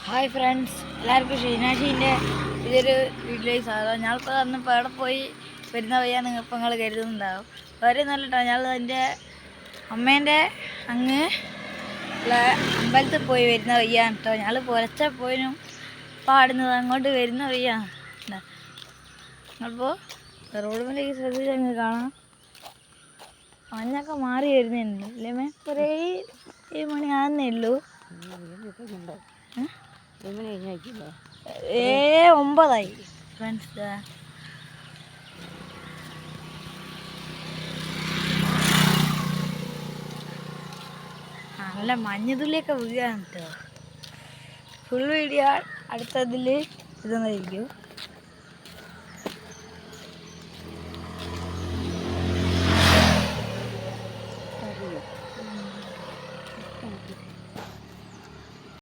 Hi friends, എല്ലാവർക്കും ഷീനാഷീൻ്റെ ഇതൊരു വീട്ടിലേക്ക് സ്വാഗതം. ഞാനിപ്പോൾ വന്നപ്പോൾ അവിടെ പോയി വരുന്ന വയ്യാന്ന് ഇപ്പം നിങ്ങൾ കരുതുന്നുണ്ടാവും. വളരെ നല്ലട്ടോ. ഞാൻ എൻ്റെ അമ്മേൻ്റെ അങ്ങ് അമ്പലത്തിൽ പോയി വരുന്ന വയ്യാണ് കേട്ടോ. ഞങ്ങൾ പുലച്ച പോയിനും പാടുന്നത് അങ്ങോട്ട് വരുന്ന വയ്യാണ്. നിങ്ങളിപ്പോൾ റോഡിലേക്ക് ശ്രദ്ധിച്ചാൽ നിങ്ങൾ കാണാം, മഞ്ഞൊക്കെ മാറി വരുന്നുണ്ട് അല്ലേ മേ? കുറേ 7 മണി ആകുന്നേ ഉള്ളൂ. 9 ഫ്രണ്ട്സ്. നല്ല മഞ്ഞുതുള്ളിയൊക്കെ വീഴാണ് കേട്ടോ. ഫുൾ വീഡിയോ അടുത്തതിൽ ഇതൊന്നായിരിക്കും.